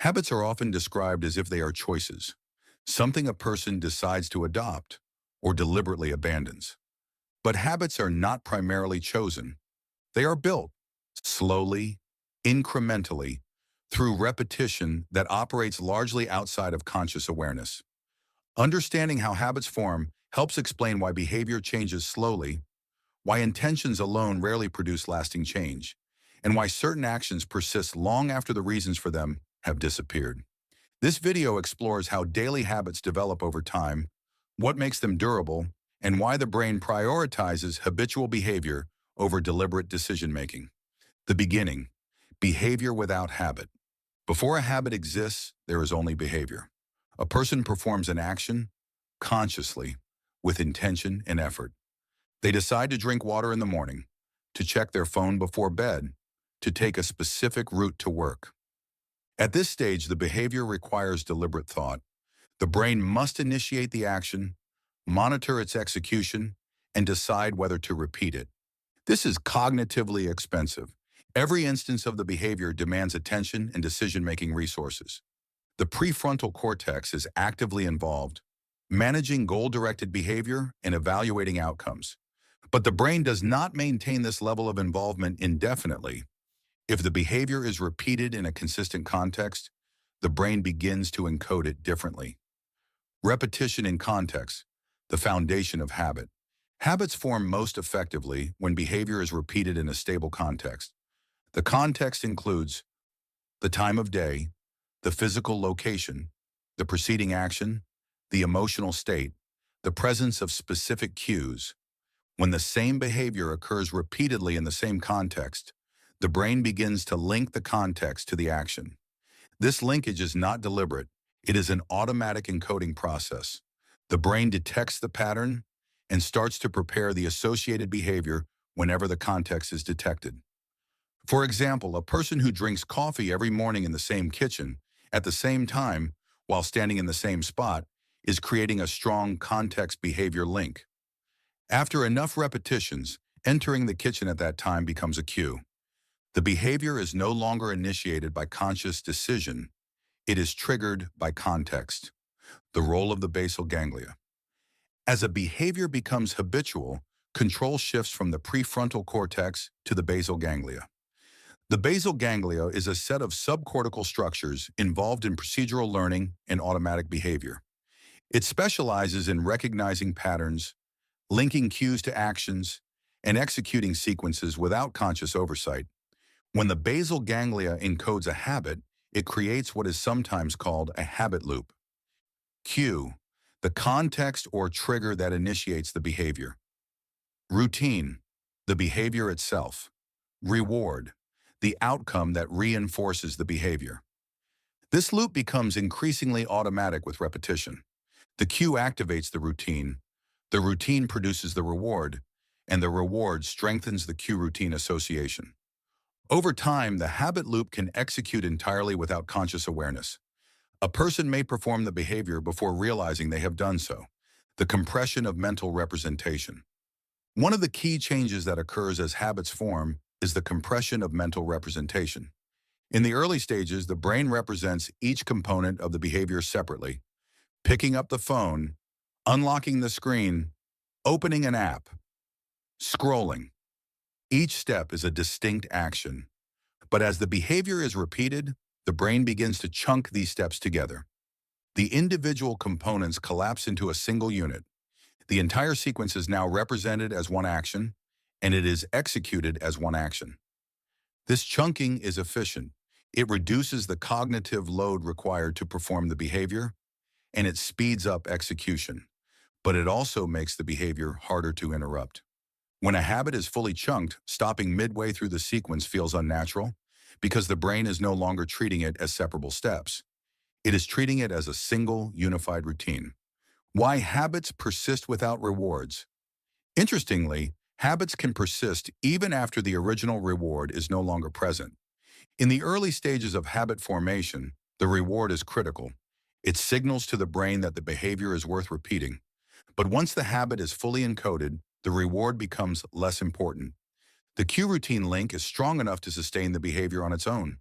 Habits are often described as if they are choices, something a person decides to adopt or deliberately abandons. But habits are not primarily chosen. They are built slowly, incrementally, through repetition that operates largely outside of conscious awareness. Understanding how habits form helps explain why behavior changes slowly, why intentions alone rarely produce lasting change, and why certain actions persist long after the reasons for them have disappeared. This video explores how daily habits develop over time, what makes them durable, and why the brain prioritizes habitual behavior over deliberate decision-making. The beginning, behavior without habit. Before a habit exists, there is only behavior. A person performs an action consciously, with intention and effort. They decide to drink water in the morning, to check their phone before bed, to take a specific route to work. At this stage, the behavior requires deliberate thought. The brain must initiate the action, monitor its execution, and decide whether to repeat it. This is cognitively expensive. Every instance of the behavior demands attention and decision-making resources. The prefrontal cortex is actively involved, managing goal-directed behavior and evaluating outcomes. But the brain does not maintain this level of involvement indefinitely. If the behavior is repeated in a consistent context, the brain begins to encode it differently. Repetition in context, the foundation of habit. Habits form most effectively when behavior is repeated in a stable context. The context includes the time of day, the physical location, the preceding action, the emotional state, the presence of specific cues. When the same behavior occurs repeatedly in the same context, the brain begins to link the context to the action. This linkage is not deliberate. It is an automatic encoding process. The brain detects the pattern and starts to prepare the associated behavior whenever the context is detected. For example, a person who drinks coffee every morning in the same kitchen, at the same time, while standing in the same spot, is creating a strong context behavior link. After enough repetitions, entering the kitchen at that time becomes a cue. The behavior is no longer initiated by conscious decision. It is triggered by context. The role of the basal ganglia. As a behavior becomes habitual, control shifts from the prefrontal cortex to the basal ganglia. The basal ganglia is a set of subcortical structures involved in procedural learning and automatic behavior. It specializes in recognizing patterns, linking cues to actions, and executing sequences without conscious oversight. When the basal ganglia encodes a habit, it creates what is sometimes called a habit loop. Cue, the context or trigger that initiates the behavior. Routine, the behavior itself. Reward, the outcome that reinforces the behavior. This loop becomes increasingly automatic with repetition. The cue activates the routine produces the reward, and the reward strengthens the cue-routine association. Over time, the habit loop can execute entirely without conscious awareness. A person may perform the behavior before realizing they have done so. The compression of mental representation. One of the key changes that occurs as habits form is the compression of mental representation. In the early stages, the brain represents each component of the behavior separately. Picking up the phone, unlocking the screen, opening an app, scrolling. Each step is a distinct action. But as the behavior is repeated, the brain begins to chunk these steps together. The individual components collapse into a single unit. The entire sequence is now represented as one action, and it is executed as one action. This chunking is efficient. It reduces the cognitive load required to perform the behavior, and it speeds up execution. But it also makes the behavior harder to interrupt. When a habit is fully chunked, stopping midway through the sequence feels unnatural because the brain is no longer treating it as separable steps. It is treating it as a single, unified routine. Why habits persist without rewards. Interestingly, habits can persist even after the original reward is no longer present. In the early stages of habit formation, the reward is critical. It signals to the brain that the behavior is worth repeating. But once the habit is fully encoded, the reward becomes less important. The cue routine link is strong enough to sustain the behavior on its own.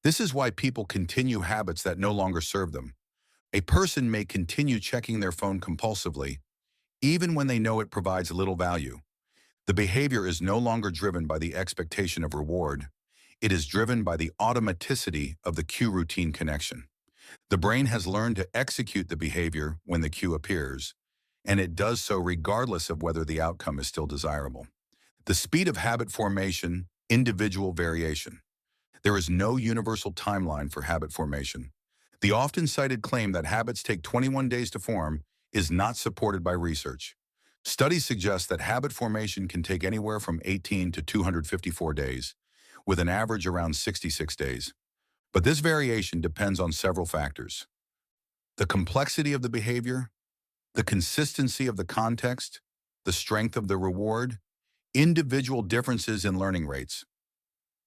This is why people continue habits that no longer serve them. A person may continue checking their phone compulsively, even when they know it provides little value. The behavior is no longer driven by the expectation of reward. It is driven by the automaticity of the cue routine connection. The brain has learned to execute the behavior when the cue appears, and it does so regardless of whether the outcome is still desirable. The speed of habit formation, individual variation. There is no universal timeline for habit formation. The often cited claim that habits take 21 days to form is not supported by research. Studies suggest that habit formation can take anywhere from 18 to 254 days, with an average around 66 days. But this variation depends on several factors: the complexity of the behavior, the consistency of the context, the strength of the reward, individual differences in learning rates.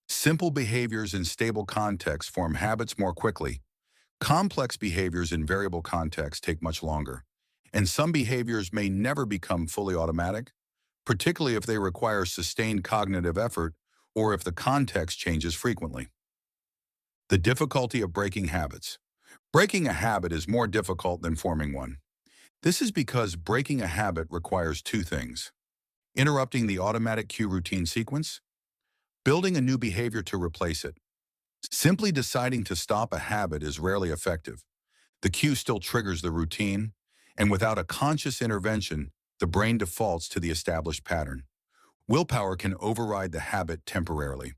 Simple behaviors in stable contexts form habits more quickly. Complex behaviors in variable contexts take much longer. And some behaviors may never become fully automatic, particularly if they require sustained cognitive effort or if the context changes frequently. The difficulty of breaking habits. Breaking a habit is more difficult than forming one. This is because breaking a habit requires two things: interrupting the automatic cue routine sequence, building a new behavior to replace it. Simply deciding to stop a habit is rarely effective. The cue still triggers the routine, and without a conscious intervention, the brain defaults to the established pattern. Willpower can override the habit temporarily,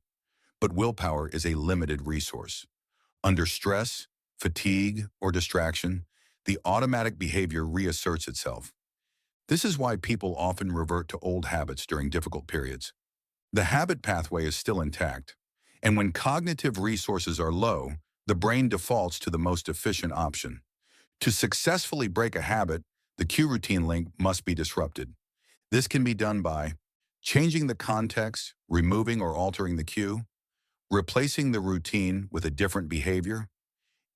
but willpower is a limited resource. Under stress, fatigue, or distraction, the automatic behavior reasserts itself. This is why people often revert to old habits during difficult periods. The habit pathway is still intact, and when cognitive resources are low, the brain defaults to the most efficient option. To successfully break a habit, the cue routine link must be disrupted. This can be done by changing the context, removing or altering the cue, replacing the routine with a different behavior,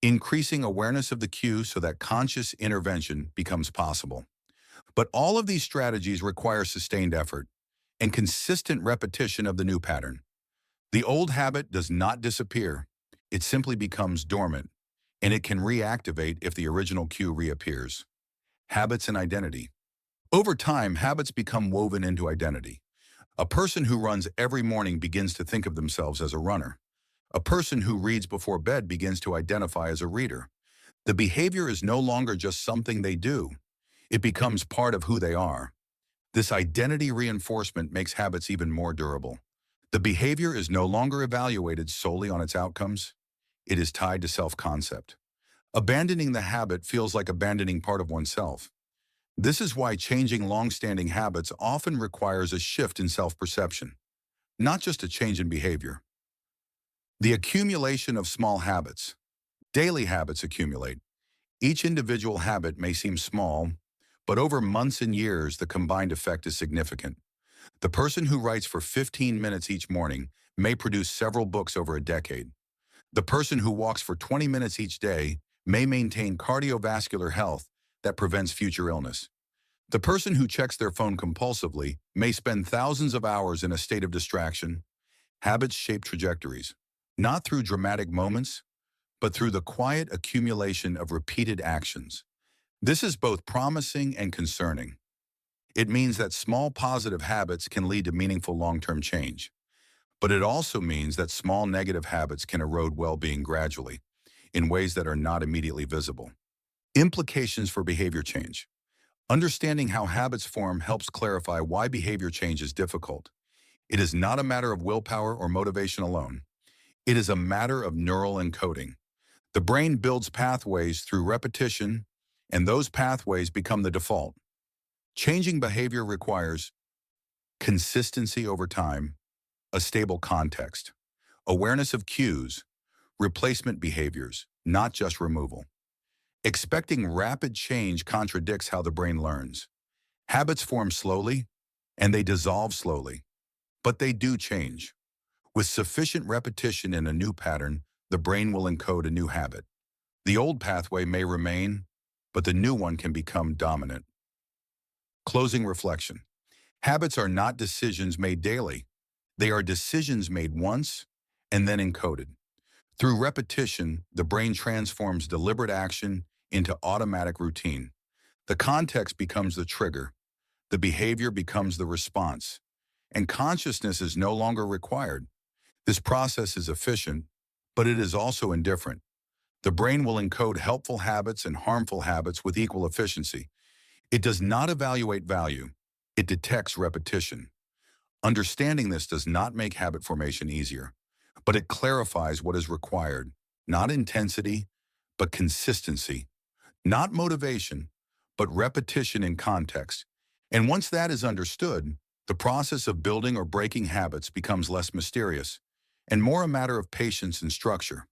increasing awareness of the cue so that conscious intervention becomes possible. But all of these strategies require sustained effort and consistent repetition of the new pattern. The old habit does not disappear. It simply becomes dormant, and it can reactivate if the original cue reappears. Habits and identity. Over time, habits become woven into identity. A person who runs every morning begins to think of themselves as a runner. A person who reads before bed begins to identify as a reader. The behavior is no longer just something they do. It becomes part of who they are. This identity reinforcement makes habits even more durable. The behavior is no longer evaluated solely on its outcomes. It is tied to self-concept. Abandoning the habit feels like abandoning part of oneself. This is why changing long-standing habits often requires a shift in self-perception, not just a change in behavior. The accumulation of small habits. Daily habits accumulate. Each individual habit may seem small, but over months and years, the combined effect is significant. The person who writes for 15 minutes each morning may produce several books over a decade. The person who walks for 20 minutes each day may maintain cardiovascular health that prevents future illness. The person who checks their phone compulsively may spend thousands of hours in a state of distraction. Habits shape trajectories, not through dramatic moments, but through the quiet accumulation of repeated actions. This is both promising and concerning. It means that small positive habits can lead to meaningful long-term change. But it also means that small negative habits can erode well-being gradually, in ways that are not immediately visible. Implications for behavior change. Understanding how habits form helps clarify why behavior change is difficult. It is not a matter of willpower or motivation alone. It is a matter of neural encoding. The brain builds pathways through repetition, and those pathways become the default. Changing behavior requires consistency over time, a stable context, awareness of cues, replacement behaviors, not just removal. Expecting rapid change contradicts how the brain learns. Habits form slowly, and they dissolve slowly, but they do change. With sufficient repetition in a new pattern, the brain will encode a new habit. The old pathway may remain, but the new one can become dominant. Closing reflection. Habits are not decisions made daily. They are decisions made once and then encoded. Through repetition, the brain transforms deliberate action into automatic routine. The context becomes the trigger, the behavior becomes the response, and consciousness is no longer required. This process is efficient, but it is also indifferent. The brain will encode helpful habits and harmful habits with equal efficiency. It does not evaluate value, it detects repetition. Understanding this does not make habit formation easier, but it clarifies what is required, not intensity, but consistency, not motivation, but repetition in context. And once that is understood, the process of building or breaking habits becomes less mysterious and more a matter of patience and structure.